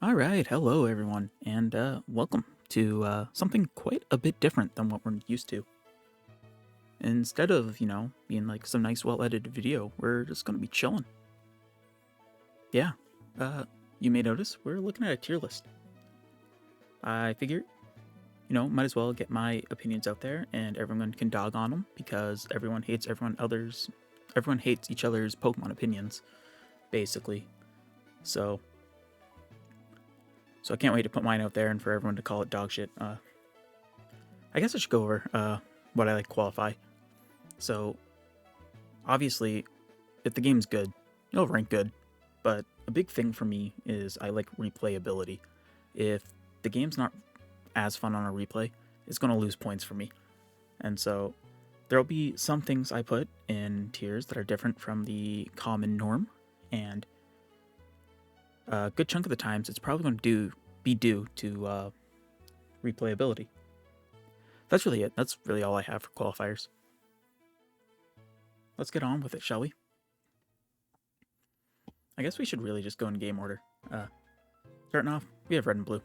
All right, hello everyone, and welcome to something quite a bit different than what we're used to. Instead of, being like some nice, well edited video, we're just going to be chilling. Yeah, uh, you may notice we're looking at a tier list. I figure, might as well get my opinions out there and everyone can dog on them because everyone hates each other's Pokemon opinions, basically. So, so I can't wait to put mine out there and for everyone to call it dog shit. I guess I should go over what I like qualify. So, obviously, if the game's good, it'll rank good. But a big thing for me is I like replayability. If the game's not as fun on a replay, it's going to lose points for me. And so, there'll be some things I put in tiers that are different from the common norm. And a good chunk of the times, it's probably going to be due to replayability. That's really it. That's really all I have for qualifiers. Let's get on with it, shall we? I guess we should really just go in game order. Starting off, we have Red and Blue.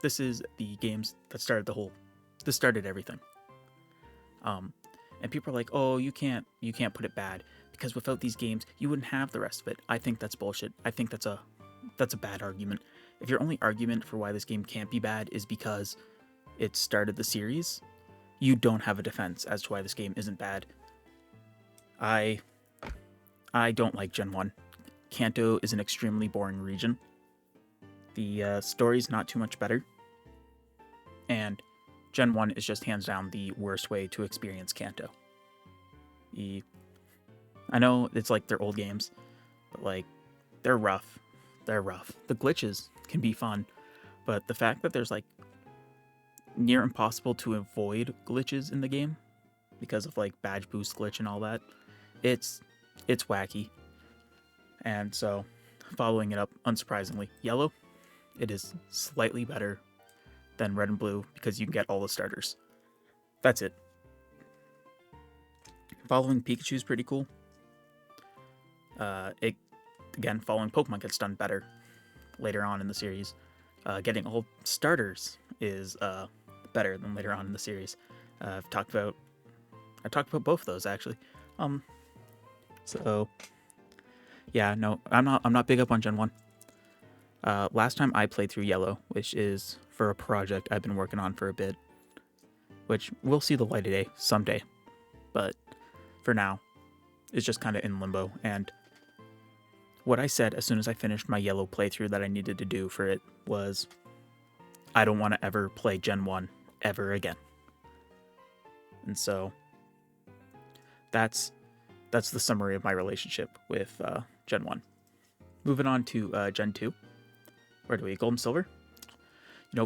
This is the games that started this started everything. And people are like, "Oh, you can't put it bad because without these games, you wouldn't have the rest of it." I think that's bullshit. I think that's a bad argument. If your only argument for why this game can't be bad is because it started the series, you don't have a defense as to why this game isn't bad. I don't like Gen 1. Kanto is an extremely boring region. The story's not too much better. And Gen 1 is just hands down the worst way to experience Kanto. I know it's like they're old games, but like they're rough. They're rough. The glitches can be fun, but the fact that there's like near impossible to avoid glitches in the game because of like badge boost glitch and all that, it's wacky. And so, following it up, unsurprisingly, Yellow, it is slightly better than Red and Blue because you can get all the starters. That's it. Following Pikachu is pretty cool. Following Pokemon gets done better later on in the series. Getting all starters is better than later on in the series. I talked about both of those actually. So yeah, no, I'm not big up on Gen 1. Last time I played through Yellow, which is for a project I've been working on for a bit, which will see the light of day someday. But for now, it's just kind of in limbo. And what I said as soon as I finished my Yellow playthrough that I needed to do for it was, I don't want to ever play Gen 1 ever again. And so that's the summary of my relationship with Gen 1. Moving on to Gen 2. Where do we? Gold and Silver?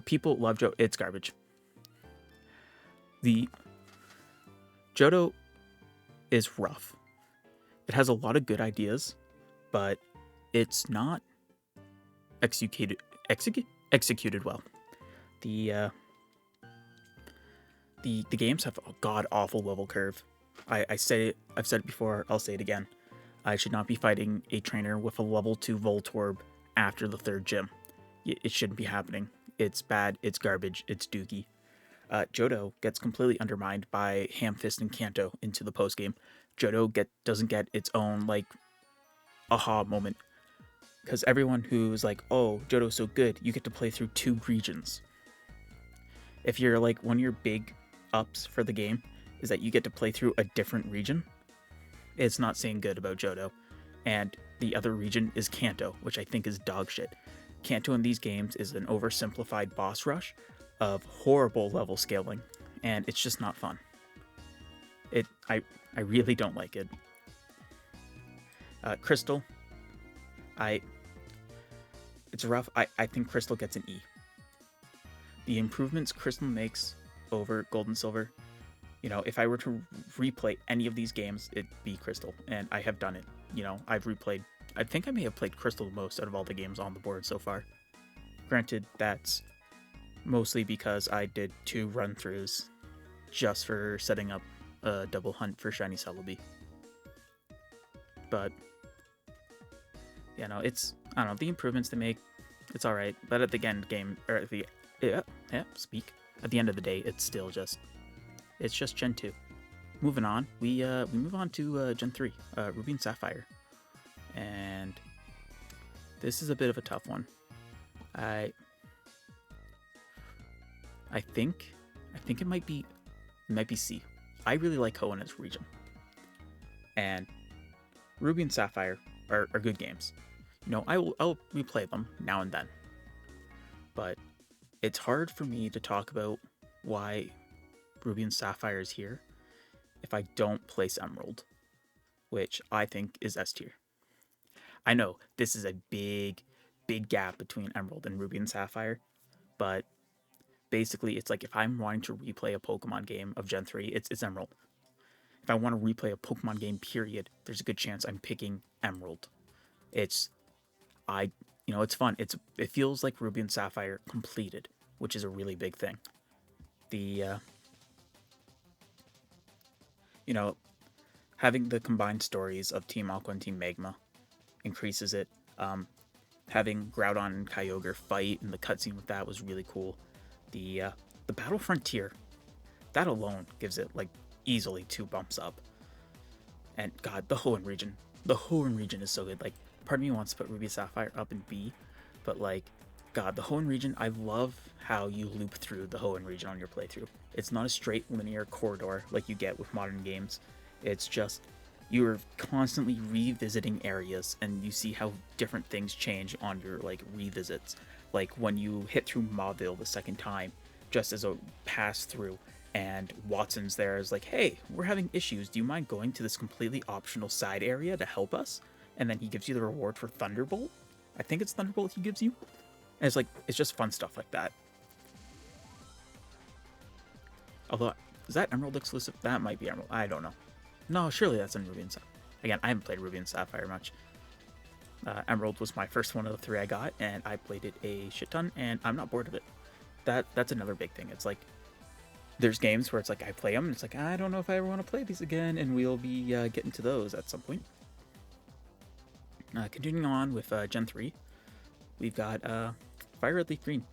People love Johto. It's garbage. The Johto is rough. It has a lot of good ideas, but it's not executed well. The games have a god awful level curve. I've said it before, I'll say it again. I should not be fighting a trainer with a level 2 Voltorb after the 3rd gym. It shouldn't be happening. It's bad, it's garbage, it's dookie. Johto gets completely undermined by Hamfist and Kanto into the postgame. Johto doesn't get its own, like, aha moment. Because everyone who's like, "Oh, Johto's so good, you get to play through 2 regions." If you're like, one of your big ups for the game is that you get to play through a different region, it's not saying good about Johto. And the other region is Kanto, which I think is dog shit. Kanto in these games is an oversimplified boss rush of horrible level scaling, and it's just not fun. I really don't like it. Crystal, it's rough. I think Crystal gets an E. The improvements Crystal makes over Gold and Silver, if I were to replay any of these games, it'd be Crystal, and I have done it. I've replayed. I think I may have played Crystal the most out of all the games on the board so far. Granted, that's mostly because I did 2 run-throughs just for setting up a double hunt for Shiny Celebi. But, it's, I don't know, the improvements they make, It's all right. But at the end game, or at the at the end of the day, it's still just Gen 2. Moving on, we move on to Gen 3, Ruby and Sapphire, and this is a bit of a tough one. I think it might be C. I really like Hoenn as region, and Ruby and Sapphire are good games. I'll replay them now and then, but it's hard for me to talk about why Ruby and Sapphire is here if I don't place Emerald, which I think is S tier. I know this is a big gap between Emerald and Ruby and Sapphire, but basically it's like if I'm wanting to replay a Pokemon game of Gen 3, it's Emerald. If I want to replay a Pokemon game, period, there's a good chance I'm picking Emerald. It's fun. It feels like Ruby and Sapphire completed, which is a really big thing. The having the combined stories of Team Aqua and Team Magma increases it. Having Groudon and Kyogre fight and the cutscene with that was really cool. The Battle Frontier, that alone gives it like easily 2 bumps up. And God, the Hoenn region is so good. Like, part of me wants to put Ruby Sapphire up in B, but like, God, the Hoenn region, I love how you loop through the Hoenn region on your playthrough. It's not a straight linear corridor like you get with modern games. It's just you're constantly revisiting areas, and you see how different things change on your like revisits. Like when you hit through Mauville the second time, just as a pass through, and Watson's there is like, hey, we're having issues. Do you mind going to this completely optional side area to help us? And then he gives you the reward for Thunderbolt. I think it's Thunderbolt he gives you. And it's just fun stuff like that. Although, is that Emerald exclusive? That might be Emerald. I don't know. No, surely that's in Ruby and Sapphire. Again, I haven't played Ruby and Sapphire much. Emerald was my first one of the 3 I got, and I played it a shit ton, and I'm not bored of it. That's another big thing. It's like, there's games where it's like I play them, and it's like, I don't know if I ever want to play these again, and we'll be getting to those at some point. Continuing on with Gen 3, we've got Fire Red Leaf Green.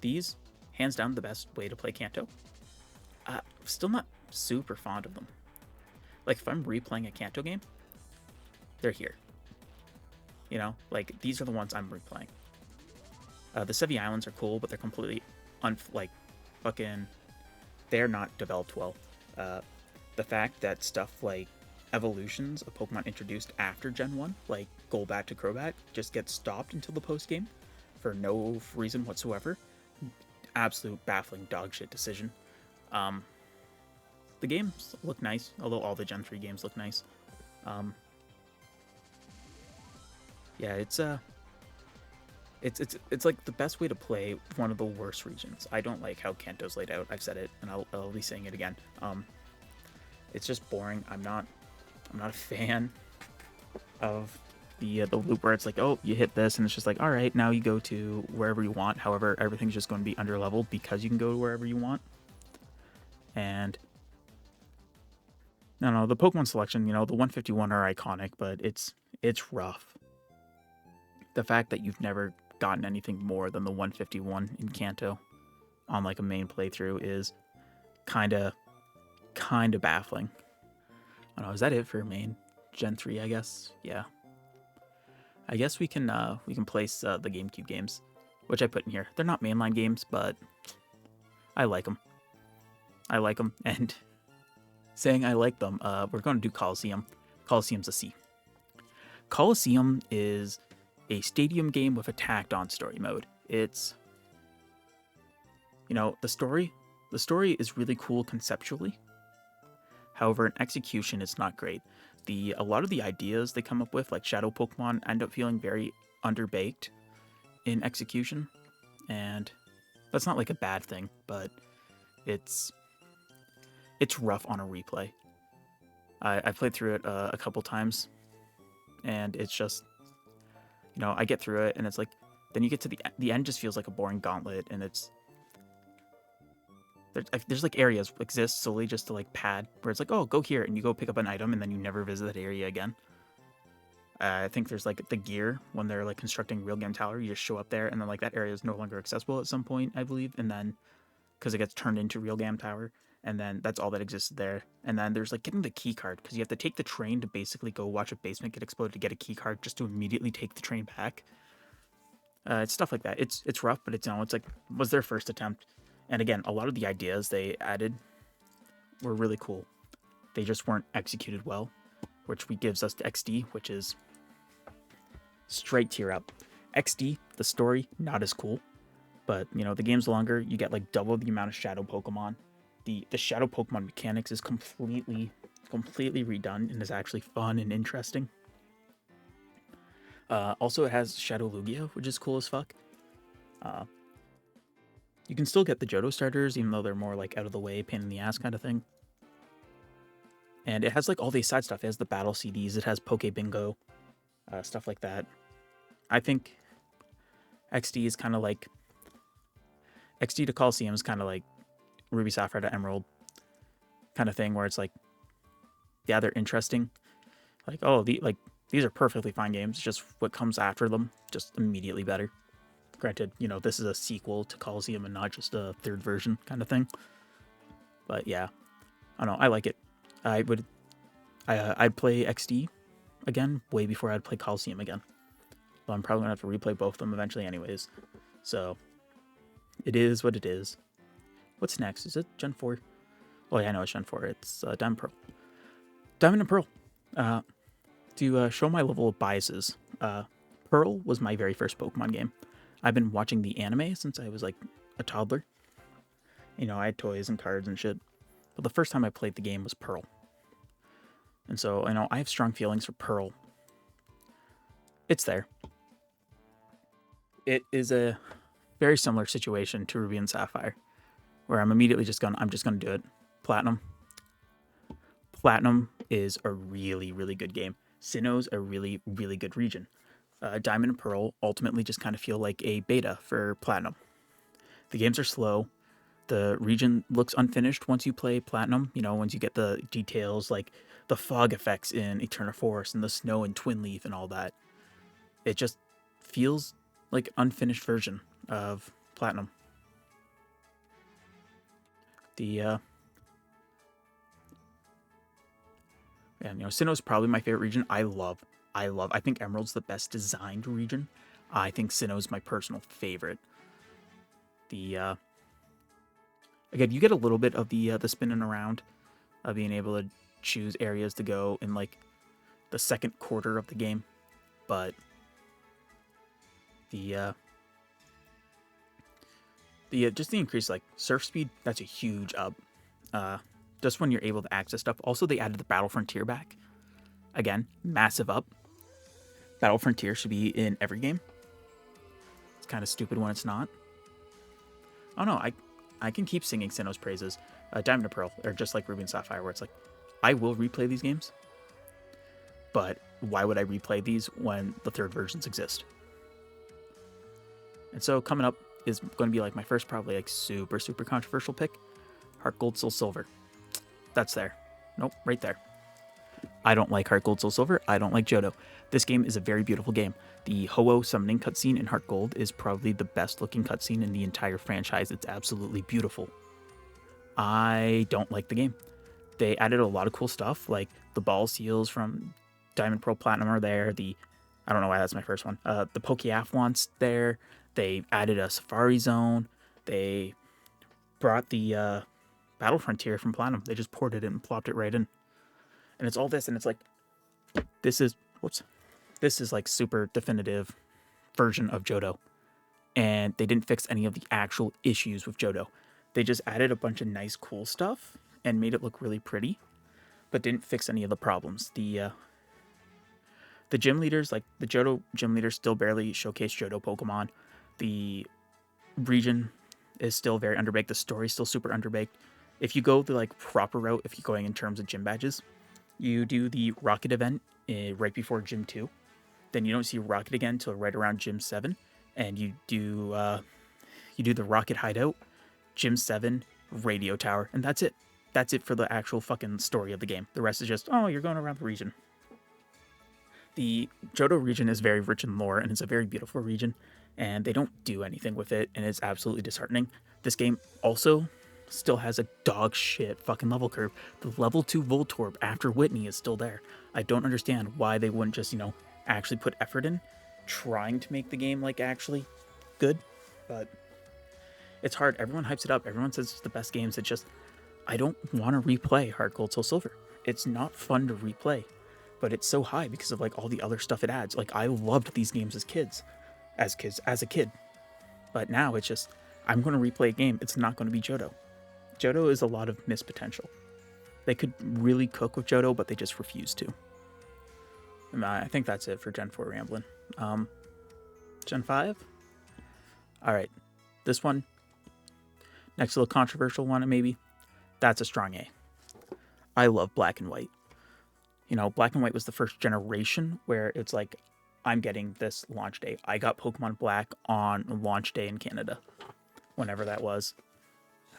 These, hands down, the best way to play Kanto. Still not super fond of them. Like, if I'm replaying a Kanto game, they're here. Like, these are the ones I'm replaying. The Sevi Islands are cool, but they're completely they're not developed well. The fact that stuff like evolutions of Pokemon introduced after Gen 1, like Golbat to Crobat, just gets stopped until the post-game for no reason whatsoever. Absolute baffling dogshit decision. The games look nice, although all the Gen 3 games look nice. Yeah, it's like the best way to play one of the worst regions. I don't like how Kanto's laid out. I've said it, and I'll be saying it again. It's just boring. I'm not a fan of the loop where it's like, oh, you hit this, and it's just like, all right, now you go to wherever you want. However, everything's just going to be underleveled because you can go to wherever you want. And no, the Pokemon selection, the 151 are iconic, but it's rough. The fact that you've never gotten anything more than the 151 in Kanto on like a main playthrough is kind of baffling. I don't know, is that it for main Gen 3, I guess? Yeah. I guess we can place the GameCube games, which I put in here. They're not mainline games, but I like them. And saying I like them, we're going to do Colosseum. Colosseum's a C. Colosseum is a stadium game with a tacked-on story mode. It's, the story is really cool conceptually. However, in execution, it's not great. A lot of the ideas they come up with, like Shadow Pokemon, end up feeling very underbaked in execution, and that's not like a bad thing, but it's rough on a replay. I played through it a couple times, and it's just, I get through it, and it's like, then you get to the end just feels like a boring gauntlet, and there's like areas exist solely just to like pad, where it's like, oh, go here, and you go pick up an item, and then you never visit that area again. I think there's like the gear when they're like constructing Real Game Tower. You just show up there, and then like that area is no longer accessible at some point, I believe, and then because it gets turned into Real Game Tower, and then that's all that exists there. And then there's like getting the key card because you have to take the train to basically go watch a basement get exploded to get a key card just to immediately take the train back. It's stuff like that. It's rough, but it's it's like was their first attempt. And again, a lot of the ideas they added were really cool. They just weren't executed well, which gives us the XD, which is straight tier up. XD, the story, not as cool, but the game's longer. You get like double the amount of shadow Pokemon. The shadow Pokemon mechanics is completely redone and is actually fun and interesting. Also, it has Shadow Lugia, which is cool as fuck. You can still get the Johto starters, even though they're more like out of the way, pain in the ass kind of thing. And it has like all these side stuff. It has the battle CDs. It has Poke Bingo, stuff like that. I think XD is kind of like XD to Coliseum is kind of like Ruby Sapphire to Emerald kind of thing, where it's like, yeah, they're interesting. Like, oh, these are perfectly fine games. Just what comes after them, just immediately better. Granted, this is a sequel to Coliseum and not just a third version kind of thing. But yeah, I don't know. I like it. I'd play XD again way before I'd play Coliseum again. But I'm probably gonna have to replay both of them eventually, anyways. So it is what it is. What's next? Is it Gen 4? Oh yeah, I know it's Gen 4. It's Diamond Pearl. Diamond and Pearl. To show my level of biases, Pearl was my very first Pokemon game. I've been watching the anime since I was like a toddler. I had toys and cards and shit. But the first time I played the game was Pearl. And so, I have strong feelings for Pearl. It's there. It is a very similar situation to Ruby and Sapphire, where I'm immediately just gonna do it. Platinum. Platinum is a really, really good game. Sinnoh's a really, really good region. Diamond and Pearl ultimately just kind of feel like a beta for Platinum. The games are slow. The region looks unfinished once you play Platinum. Once you get the details like the fog effects in Eterna Forest and the snow in Twin Leaf and all that. It just feels like unfinished version of Platinum. And Sinnoh's probably my favorite region. I think Emerald's the best designed region. I think Sinnoh's my personal favorite. Again, you get a little bit of the spinning around, being able to choose areas to go in like the second quarter of the game, but just the increase like surf speed, that's a huge up. Just when you're able to access stuff. Also, they added the Battle Frontier back. Again, massive up. Battle Frontier should be in every game. It's kind of stupid when it's not. Oh no, I can keep singing Sinnoh's praises. Diamond and Pearl are just like Ruby and Sapphire, where it's like, I will replay these games, but why would I replay these when the third versions exist? And so coming up is going to be like my first probably like super, super controversial pick. Heart Gold, Soul Silver. That's there. Nope, right there. I don't like Heart Gold, Soul Silver. I don't like Johto. This game is a very beautiful game. The Ho-Oh summoning cutscene in Heart Gold is probably the best looking cutscene in the entire franchise. It's absolutely beautiful. I don't like the game. They added a lot of cool stuff, like the ball seals from Diamond, Pearl, Platinum are there. I don't know why that's my first one. The Pokeathlon's there. They added a Safari Zone. They brought the Battle Frontier from Platinum. They just ported it and plopped it right in. And it's all this, and it's like, this is like super definitive version of Johto. And they didn't fix any of the actual issues with Johto. They just added a bunch of nice, cool stuff and made it look really pretty, but didn't fix any of the problems. The gym leaders, like the Johto gym leaders, still barely showcase Johto Pokemon. The region is still very underbaked. The story's still super underbaked. If you go the like proper route, if you're going in terms of gym badges, you do the Rocket event right before Gym 2. Then you don't see Rocket again until right around Gym 7. And you do the Rocket hideout, Gym 7, Radio Tower, and that's it. That's it for the actual fucking story of the game. The rest is just, oh, you're going around the region. The Johto region is very rich in lore, and it's a very beautiful region, and they don't do anything with it, and it's absolutely disheartening. This game also still has a dog shit fucking level curve. The level 2 Voltorb after Whitney is still there. I don't understand why they wouldn't just, actually put effort in trying to make the game, like, actually good, but it's hard. Everyone hypes it up. Everyone says it's the best games. It's just, I don't want to replay Heart Gold Soul Silver. It's not fun to replay, but it's so high because of like all the other stuff it adds. Like, I loved these games as a kid, but now it's just, I'm going to replay a game. It's not going to be Johto. Johto is a lot of missed potential. They could really cook with Johto, but they just refuse to. And I think that's it for Gen 4 rambling. Gen 5? Alright, this one, next little controversial one maybe, that's a strong A. I love Black and White. Black and White was the first generation where it's like, I'm getting this launch day. I got Pokemon Black on launch day in Canada, whenever that was.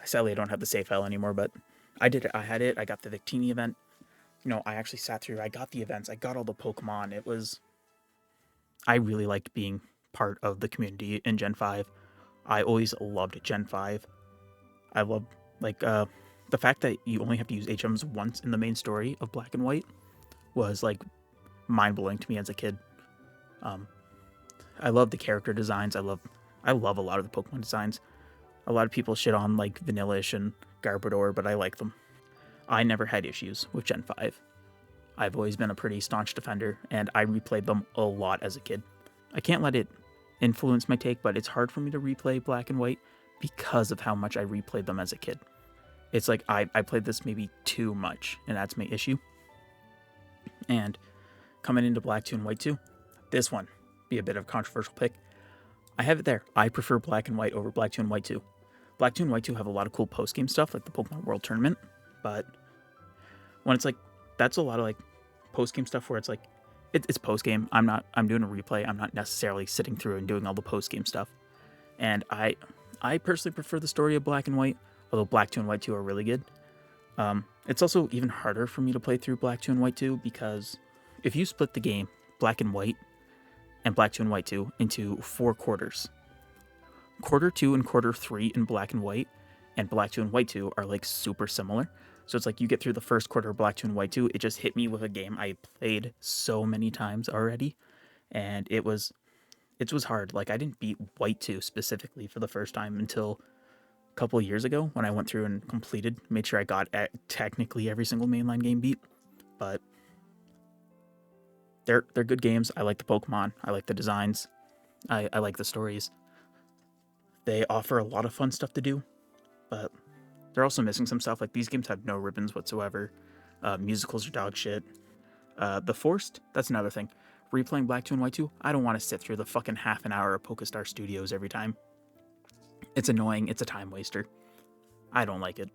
Sadly, I don't have the save file anymore, but I did it. I had it. I got the Victini event. I actually sat through, I got the events. I got all the Pokemon. I really liked being part of the community in Gen 5. I always loved Gen 5. I love, the fact that you only have to use HMs once in the main story of Black and White was, mind-blowing to me as a kid. I love the character designs. I love a lot of the Pokemon designs. A lot of people shit on, Vanillish and Garbodor, but I like them. I never had issues with Gen 5. I've always been a pretty staunch defender, and I replayed them a lot as a kid. I can't let it influence my take, but it's hard for me to replay Black and White because of how much I replayed them as a kid. It's like I played this maybe too much, and that's my issue. And coming into Black 2 and White 2, this one be a bit of a controversial pick. I have it there. I prefer Black and White over Black 2 and White 2. Black 2 and White 2 have a lot of cool post-game stuff, like the Pokemon World Tournament, but when it's that's a lot of post-game stuff where it's post-game. I'm doing a replay. I'm not necessarily sitting through and doing all the post-game stuff. And I personally prefer the story of Black and White, although Black 2 and White 2 are really good. It's also even harder for me to play through Black 2 and White 2 because if you split the game, Black and White and Black 2 and White 2, into 4 quarters, Quarter 2 and Quarter 3 in Black and White and Black 2 and White 2 are super similar. So it's you get through the first quarter of Black 2 and White 2, it just hit me with a game I played so many times already, and it was hard. I didn't beat White 2 specifically for the first time until a couple of years ago when I went through and made sure I got technically every single mainline game beat. But they're good games. I like the Pokemon. I like the designs. I like the stories. They offer a lot of fun stuff to do, but they're also missing some stuff. These games have no ribbons whatsoever. Musicals are dog shit. The Forced, that's another thing. Replaying Black 2 and White 2, I don't want to sit through the fucking half an hour of Pokestar Studios every time. It's annoying. It's a time waster. I don't like it.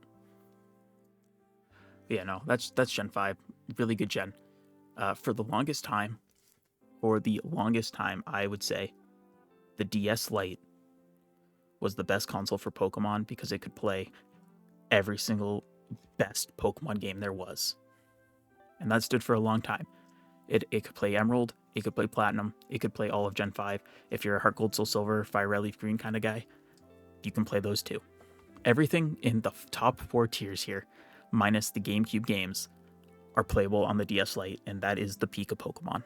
But yeah, no, that's Gen 5. Really good gen. For the longest time, I would say the DS Lite was the best console for Pokemon because it could play every single best Pokemon game there was. And that stood for a long time. It could play Emerald, it could play Platinum, it could play all of Gen 5. If you're a Heart Gold Soul Silver, Fire Red Leaf Green kind of guy, you can play those too. Everything in the top 4 tiers here, minus the GameCube games, are playable on the DS Lite, and that is the peak of Pokemon.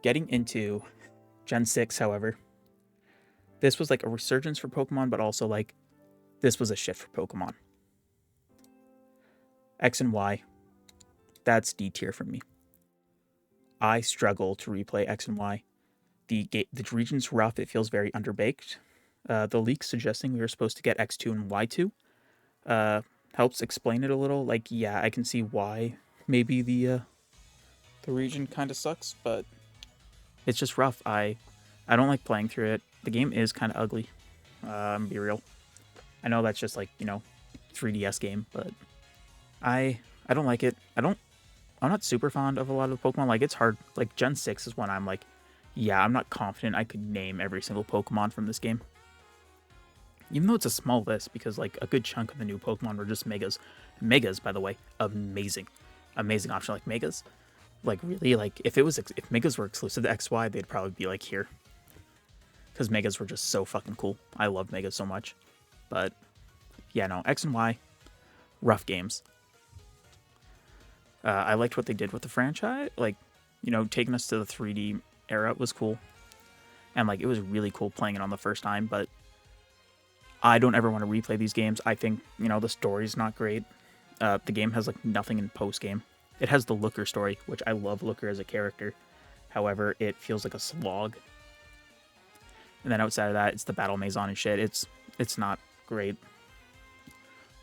Getting into Gen 6, however, this was a resurgence for Pokemon, but also this was a shift for Pokemon. X and Y, that's D tier for me. I struggle to replay X and Y. The region's rough. It feels very underbaked. The leaks suggesting we were supposed to get X2 and Y2 helps explain it a little. Yeah, I can see why maybe the region kind of sucks, but it's just rough. I don't like playing through it. The game is kind of ugly. I'm be real. I know that's just 3DS game, but I don't like it. I'm not super fond of a lot of Pokemon. It's hard. Gen 6 is when I'm yeah, I'm not confident I could name every single Pokemon from this game. Even though it's a small list, because a good chunk of the new Pokemon were just Megas. Megas, by the way, amazing. Amazing option. Megas, Like really, like if megas were exclusive to XY, they'd probably be like here, because megas were just so fucking cool. I love megas so much. But yeah, no, X and Y, rough games. I liked what they did with the franchise. Like, taking us to the 3D era was cool. And like it was really cool playing it on the first time, but I don't ever want to replay these games. I think, the story's not great. The game has like nothing in post game. It has the Looker story, which I love Looker as a character. However, it feels like a slog. And then outside of that, it's the Battle Maison and shit. It's not great.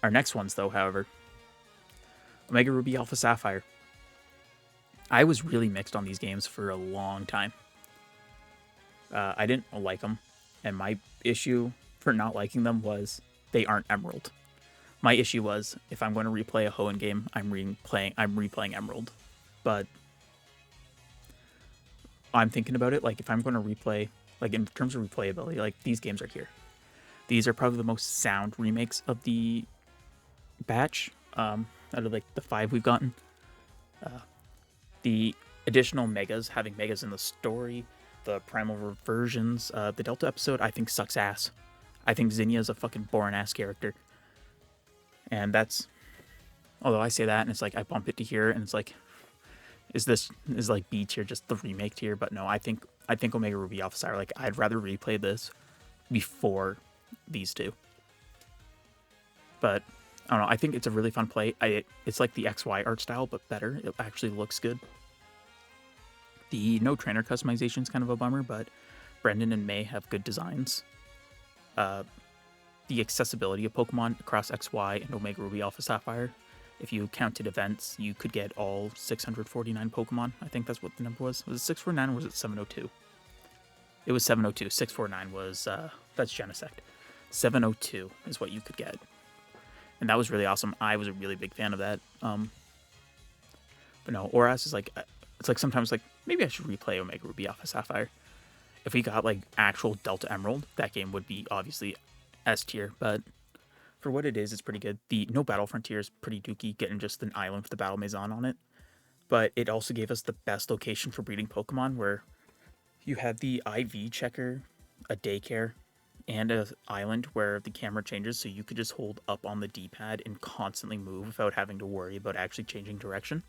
Our next ones, though, however, Omega Ruby Alpha Sapphire. I was really mixed on these games for a long time. I didn't like them, and my issue for not liking them was they aren't Emerald. My issue was if I'm going to replay a Hoenn game, I'm replaying Emerald. But I'm thinking about it, like if I'm going to replay, like in terms of replayability, like these games are here. These are probably the most sound remakes of the batch, out of like the 5 we've gotten. The additional megas, having megas in the story, the primal reversions, the Delta episode, I think sucks ass. I think Zinnia is a fucking boring ass character. And that's, although I say that and it's like I bump it to here and it's like, is like B tier just the remake tier? But no, I think Omega Ruby Alpha Sapphire, like I'd rather replay this before these two. But I don't know, I think it's a really fun play. It's like the XY art style, but better. It actually looks good. The no trainer customization is kind of a bummer, but Brendan and May have good designs. The accessibility of Pokemon across XY and Omega Ruby Alpha Sapphire. If you counted events, you could get all 649 Pokemon. I think that's what the number was. Was it 649 or was it 702? It was 702. 649 was, that's Genesect. 702 is what you could get. And that was really awesome. I was a really big fan of that. But no, ORAS is like, it's like sometimes like, maybe I should replay Omega Ruby Alpha Sapphire. If we got like actual Delta Emerald, that game would be obviously S tier, but for what it is, it's pretty good. The No Battle Frontier is pretty dookie, getting just an island with the Battle Maison on it. But it also gave us the best location for breeding Pokemon, where you had the IV checker, a daycare, and an island where the camera changes, so you could just hold up on the D-pad and constantly move without having to worry about actually changing direction.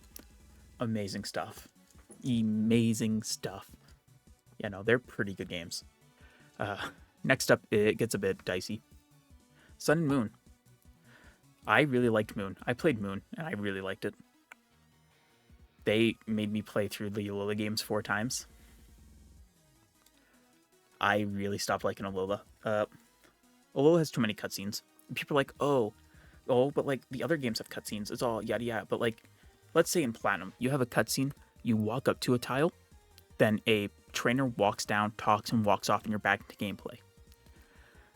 Amazing stuff. Amazing stuff. Yeah, no, they're pretty good games. Next up, it gets a bit dicey. Sun and Moon. I really liked Moon. I played Moon, and I really liked it. They made me play through the Alola games 4 times. I really stopped liking Alola. Alola has too many cutscenes. People are like, oh, but like the other games have cutscenes. It's all yada yada. But like, let's say in Platinum, you have a cutscene, you walk up to a tile, then a trainer walks down, talks, and walks off, and you're back into gameplay.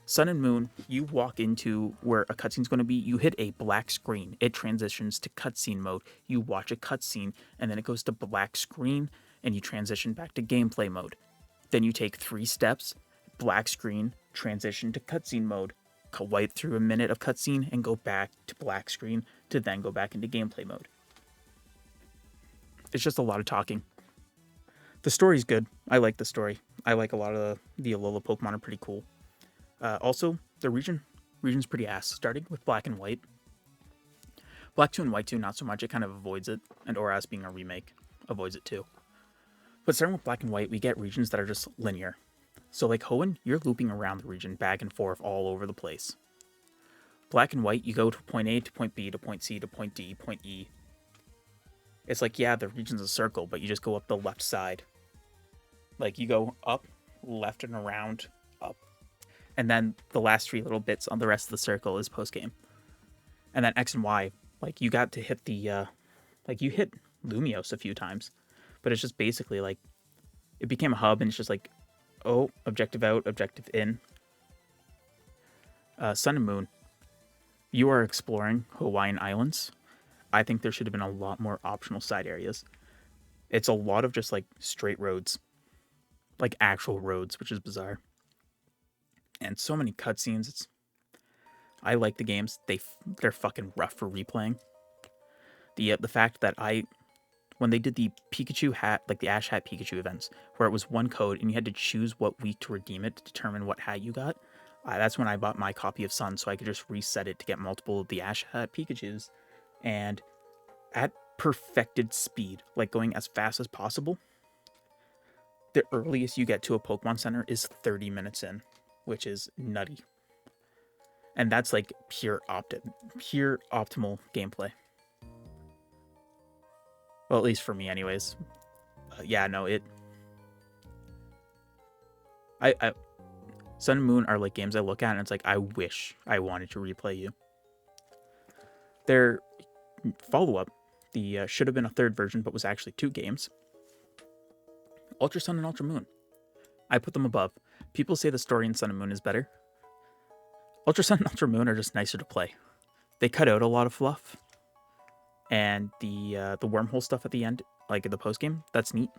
Sun and Moon, you walk into where a cutscene's going to be, you hit a black screen. It transitions to cutscene mode. You watch a cutscene, and then it goes to black screen, and you transition back to gameplay mode. Then you take 3 steps, black screen, transition to cutscene mode, wipe through a minute of cutscene, and go back to black screen to then go back into gameplay mode. It's just a lot of talking. The story's good. I like the story. I like a lot of the Alola Pokemon are pretty cool. Also, the region's pretty ass, starting with Black and White. Black 2 and White 2, not so much. It kind of avoids it, and ORAS being a remake avoids it too. But starting with Black and White, we get regions that are just linear. So like Hoenn, you're looping around the region back and forth all over the place. Black and White, you go to point A to point B to point C to point D, point E. It's like, yeah, the region's a circle, but you just go up the left side. Like, you go up, left, and around, up. And then the last 3 little bits on the rest of the circle is post-game. And then X and Y, like, you got to hit the, like, you hit Lumiose a few times. But it's just basically, like, it became a hub, and it's just like, oh, objective out, objective in. Sun and Moon, you are exploring Hawaiian Islands. I think there should have been a lot more optional side areas. It's a lot of just, like, straight roads. Like, actual roads, which is bizarre. And so many cutscenes. I like the games. They're fucking rough for replaying. The fact that when they did the Pikachu hat, like the Ash Hat Pikachu events, where it was one code and you had to choose what week to redeem it to determine what hat you got. That's when I bought my copy of Sun, so I could just reset it to get multiple of the Ash Hat Pikachus, and at perfected speed, like going as fast as possible. The earliest you get to a Pokemon Center is 30 minutes in, which is nutty. And that's like pure optimal gameplay. Well, at least for me, anyways. Yeah, no, I Sun and Moon are like games I look at and it's like I wish I wanted to replay you. Their follow-up, the should have been a third version, but was actually 2 games. Ultra Sun and Ultra Moon. I put them above. People say the story in Sun and Moon is better. Ultra Sun and Ultra Moon are just nicer to play. They cut out a lot of fluff, and the wormhole stuff at the end, like the post game, that's neat.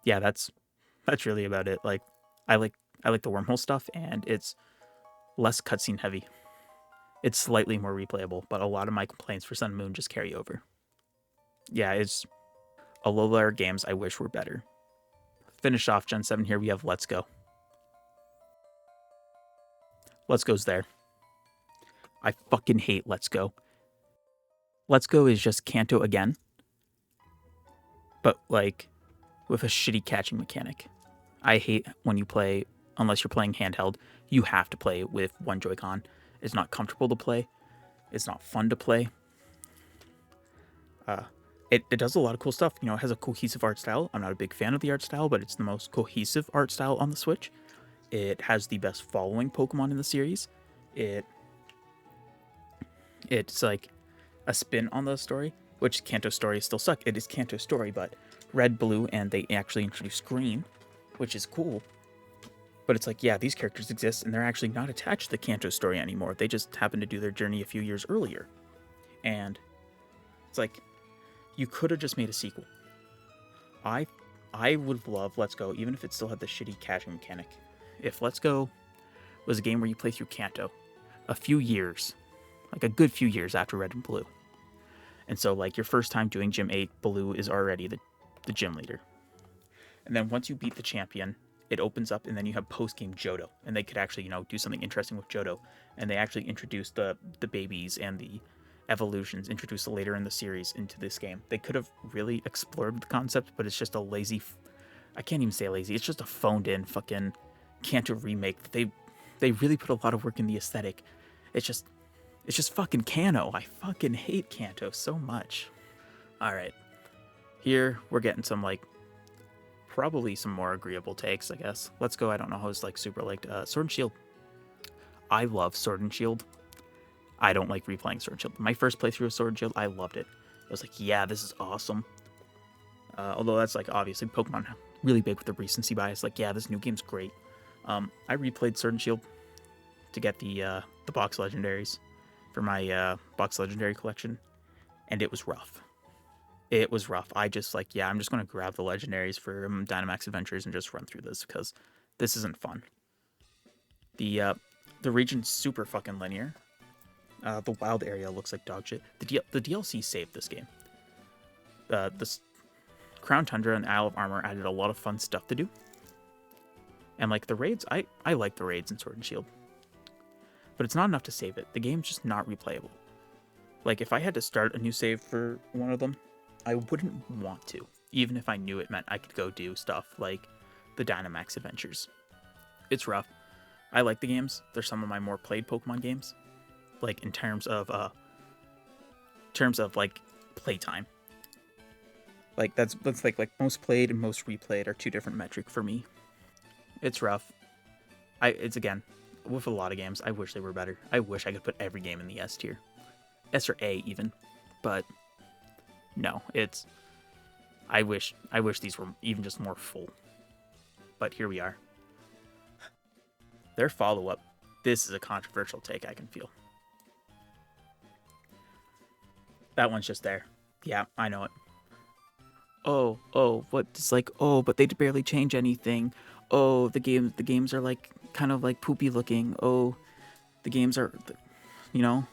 Yeah, that's really about it. Like, I like the wormhole stuff, and it's less cutscene heavy. It's slightly more replayable, but a lot of my complaints for Sun and Moon just carry over. Yeah, it's a low layer games I wish were better. Finish off Gen 7 here, we have Let's Go. Let's Go's there. I fucking hate Let's Go. Let's Go is just Kanto again, but like with a shitty catching mechanic. I hate when you play, unless you're playing handheld, you have to play with one Joy-Con. It's not comfortable to play. It's not fun to play. It does a lot of cool stuff. You know, it has a cohesive art style. I'm not a big fan of the art style, but it's the most cohesive art style on the Switch. It has the best following Pokemon in the series. It's like a spin on the story, which Kanto's story still suck. It is Kanto's story, but red, blue, and they actually introduced green, which is cool. But it's like, yeah, these characters exist, and they're actually not attached to the Kanto story anymore. They just happen to do their journey a few years earlier. And it's like, you could have just made a sequel. I would love Let's Go, even if it still had the shitty catching mechanic. If Let's Go was a game where you play through Kanto a few years, like a good few years after Red and Blue. And so, like, your first time doing Gym 8, Blue is already the gym leader. And then once you beat the champion, it opens up, and then you have post-game Johto. And they could actually, you know, do something interesting with Johto. And they actually introduce the babies and the evolutions introduced later in the series into this game. They could have really explored the concept, but it's just a lazy... I can't even say lazy. It's just a phoned-in fucking Kanto remake. They really put a lot of work in the aesthetic. It's just fucking Kanto. I fucking hate Kanto so much. Alright. Here, we're getting some, like, probably some more agreeable takes, I guess. Let's Go, I don't know how it's, like, super liked. Sword and Shield. I love Sword and Shield. I don't like replaying Sword and Shield. My first playthrough of Sword and Shield, I loved it. I was like, yeah, this is awesome. Although that's, like, obviously Pokemon really big with the recency bias. Like, yeah, this new game's great. I replayed Sword and Shield to get the box legendaries for my box legendary collection, and it was rough. It was rough. I just, like, yeah, I'm just going to grab the legendaries for Dynamax Adventures and just run through this because this isn't fun. The region's super fucking linear. The wild area looks like dog shit. The DLC saved this game. This Crown Tundra and Isle of Armor added a lot of fun stuff to do. And, like, the raids, I like the raids in Sword and Shield. But it's not enough to save it. The game's just not replayable. Like, if I had to start a new save for one of them, I wouldn't want to. Even if I knew it meant I could go do stuff like the Dynamax Adventures. It's rough. I like the games. They're some of my more played Pokemon games. Like, in terms of like, playtime. Like, that's like most played and most replayed are 2 different metric for me. It's rough. It's, again, with a lot of games, I wish they were better. I wish I could put every game in the S tier. S or A, even. But, no, it's... I wish these were even just more full. But here we are. Their follow-up. This is a controversial take I can feel. That one's just there. Yeah, I know it. Oh, what's like, oh, but they barely change anything. Oh, the games are like, kind of like poopy looking. Oh, the games are, you know,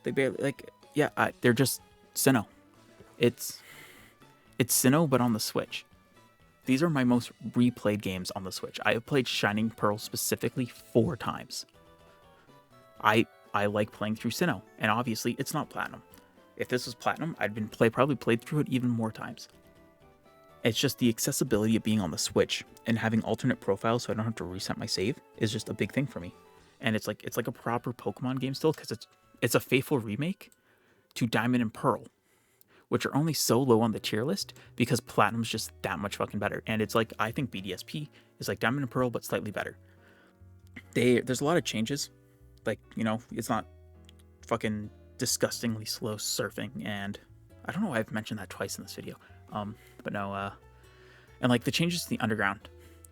they barely, like, yeah, they're just Sinnoh. It's It's Sinnoh, but on the Switch. These are my most replayed games on the Switch. I have played Shining Pearl specifically 4 times. I like playing through Sinnoh, and obviously it's not Platinum. If this was Platinum, probably played through it even more times. It's just the accessibility of being on the Switch and having alternate profiles so I don't have to reset my save is just a big thing for me. And it's like a proper Pokemon game still, because it's a faithful remake to Diamond and Pearl, which are only so low on the tier list because Platinum's just that much fucking better. And it's like, I think BDSP is like Diamond and Pearl, but slightly better. There's a lot of changes. Like, you know, it's not fucking disgustingly slow surfing, and I don't know why I've mentioned that twice in this video. But no, and like the changes to the underground,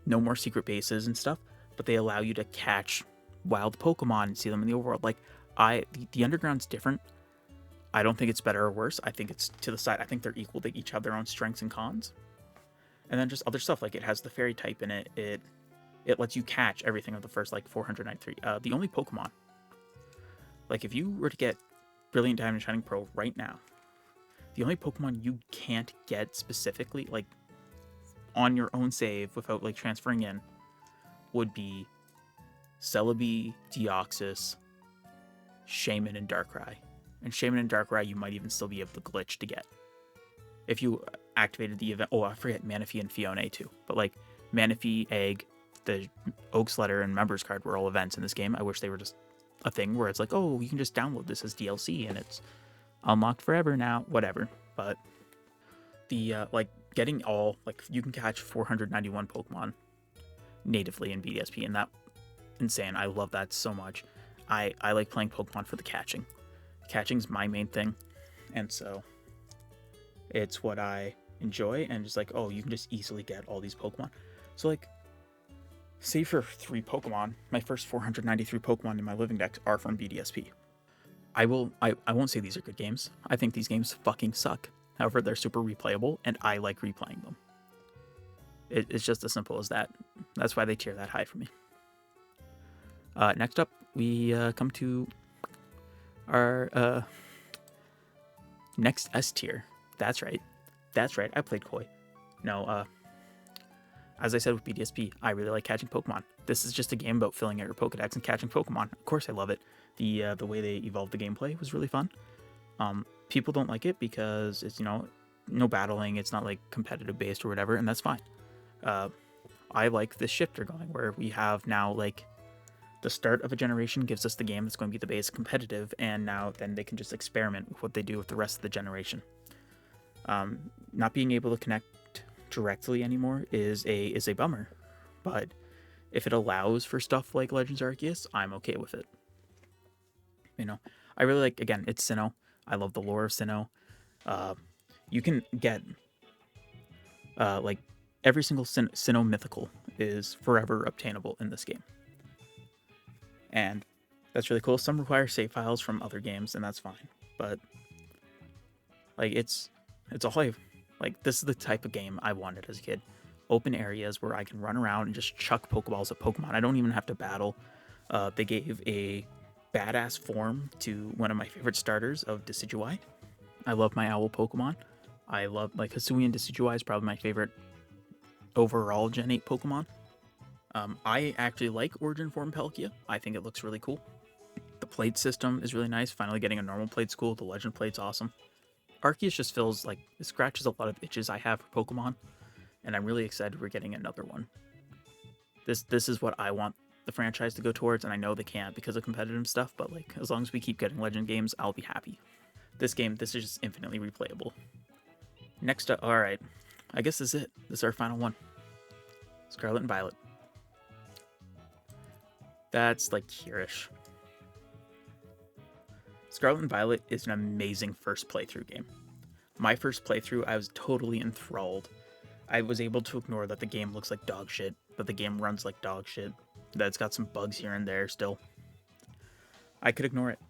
no more secret bases and stuff, but they allow you to catch wild Pokemon and see them in the overworld. Like, the underground's different. I don't think it's better or worse. I think it's to the side. I think they're equal. They each have their own strengths and cons. And then just other stuff, like it has the fairy type in it. It lets you catch everything of the first like 493. The only Pokemon, like if you were to get Brilliant Diamond and Shining Pearl right now, the only Pokemon you can't get specifically, like on your own save without like transferring in, would be Celebi, Deoxys, Shaman, and Darkrai. And Shaman and Darkrai you might even still be able to glitch to get if you activated the event. Oh, I forget Manaphy and Fiona too. But like Manaphy, Egg, the Oak's Letter, and Members Card were all events in this game. I wish they were just a thing where it's like, oh, you can just download this as DLC and it's unlocked forever now, whatever. But the like getting all, like you can catch 491 Pokemon natively in BDSP, and that insane. I love that so much. I like playing Pokemon for the catching. Catching's my main thing, and so it's what I enjoy. And just like, oh, you can just easily get all these Pokemon. So like, say for 3 Pokemon, my first 493 Pokemon in my living deck are from BDSP. I won't say these are good games. I think these games fucking suck. However, they're super replayable, and I like replaying them. It's just as simple as that. That's why they tier that high for me. Next up, we come to our next S tier. That's right. I played Koi. No, as I said with BDSP, I really like catching Pokemon. This is just a game about filling out your Pokedex and catching Pokemon. Of course, I love it. The way they evolved the gameplay was really fun. People don't like it because it's, you know, no battling. It's not like competitive based or whatever, and that's fine. I like this shift they're going, where we have now like the start of a generation gives us the game that's going to be the base competitive, and now then they can just experiment with what they do with the rest of the generation. Not being able to connect directly anymore is a bummer, but if it allows for stuff like Legends Arceus, I'm okay with it. You know, I really like, again, it's Sinnoh. I love the lore of Sinnoh. You can get like every single Sinnoh mythical is forever obtainable in this game, and that's really cool. Some require save files from other games, and that's fine, but like it's all like, this is the type of game I wanted as a kid. Open areas where I can run around and just chuck Pokeballs at Pokemon. I don't even have to battle. They gave a badass form to one of my favorite starters of Decidueye. I love my owl Pokemon. I love, like, Hisuian Decidueye is probably my favorite overall Gen 8 Pokemon. I actually like Origin Form Palkia. I think it looks really cool. The plate system is really nice. Finally getting a normal plate's cool. The Legend plate's awesome. Arceus just feels like it scratches a lot of itches I have for Pokemon, and I'm really excited we're getting another one. This is what I want the franchise to go towards, and I know they can't because of competitive stuff, but like, as long as we keep getting Legend games, I'll be happy. This is just infinitely replayable. Next up, alright, I guess this is it. This is our final one. Scarlet and Violet. That's like here-ish. Scarlet and Violet is an amazing first playthrough game. My first playthrough, I was totally enthralled. I was able to ignore that the game looks like dog shit, that the game runs like dog shit, that it's got some bugs here and there still. I could ignore it.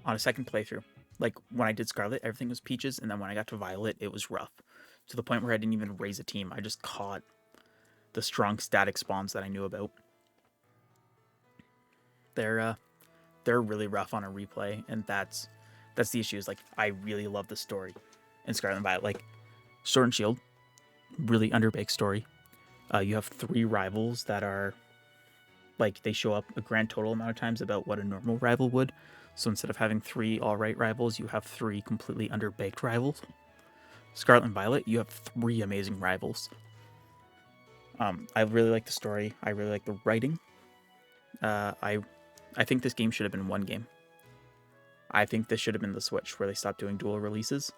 On a second playthrough, like when I did Scarlet, everything was peaches, and then when I got to Violet, it was rough. To the point where I didn't even raise a team. I just caught the strong static spawns that I knew about. They're really rough on a replay, and that's the issue. Is like, I really love the story. in Scarlet and Violet. Like Sword and Shield, really underbaked story. You have 3 rivals that are like they show up a grand total amount of times about what a normal rival would. So instead of having 3 alright rivals, you have 3 completely underbaked rivals. Scarlet and Violet, you have 3 amazing rivals. I really like the story. I really like the writing. I think this game should have been one game. I think this should have been the Switch where they stopped doing dual releases.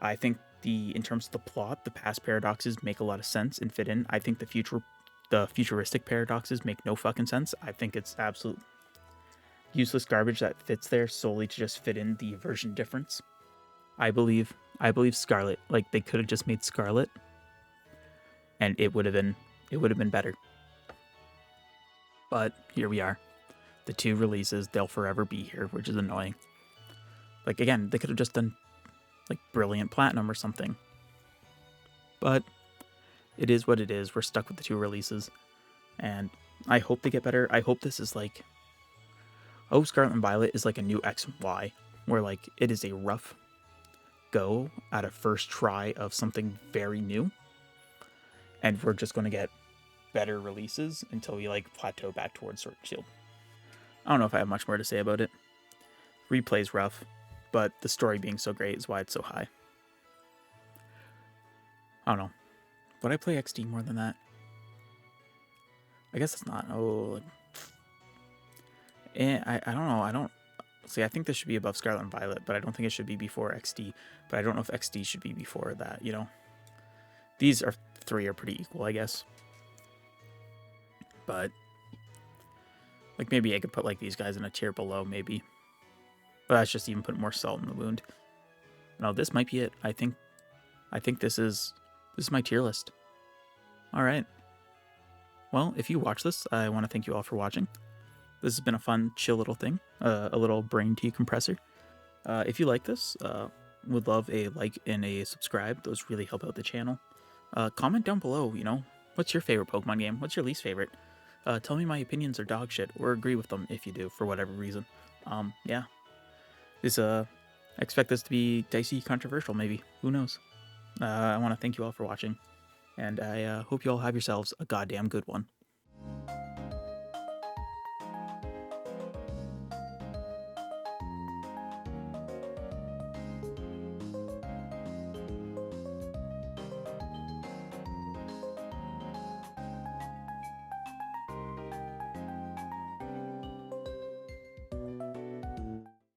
I think in terms of the plot, the past paradoxes make a lot of sense and fit in. I think the futuristic paradoxes make no fucking sense. I think it's absolute useless garbage that fits there solely to just fit in the version difference. I believe Scarlet, like they could have just made Scarlet and it would have been better. But here we are. The 2 releases, they'll forever be here, which is annoying. Like again, they could have just done like Brilliant Platinum or something. But it is what it is. We're stuck with the 2 releases. And I hope they get better. I hope this is like Scarlet and Violet is like a new X and Y, where like it is a rough go at a first try of something very new. And we're just going to get better releases until we like plateau back towards Sword and Shield. I don't know if I have much more to say about it. Replay's rough, but the story being so great is why it's so high. I don't know. Would I play XD more than that? I guess it's not. I don't know. I don't see. I think this should be above Scarlet and Violet, but I don't think it should be before XD. But I don't know if XD should be before that. You know, these 3 are pretty equal, I guess. But like maybe I could put like these guys in a tier below, maybe. But that's just even put more salt in the wound. No, this might be it. I think this is my tier list. All right. Well, if you watch this, I want to thank you all for watching. This has been a fun, chill little thing, a little brain decompressor. If you like this, would love a like and a subscribe. Those really help out the channel. Comment down below, you know, what's your favorite Pokemon game? What's your least favorite? Tell me my opinions are dog shit, or agree with them if you do, for whatever reason. Yeah. I expect this to be dicey, controversial, maybe. Who knows? I want to thank you all for watching, and I hope you all have yourselves a goddamn good one.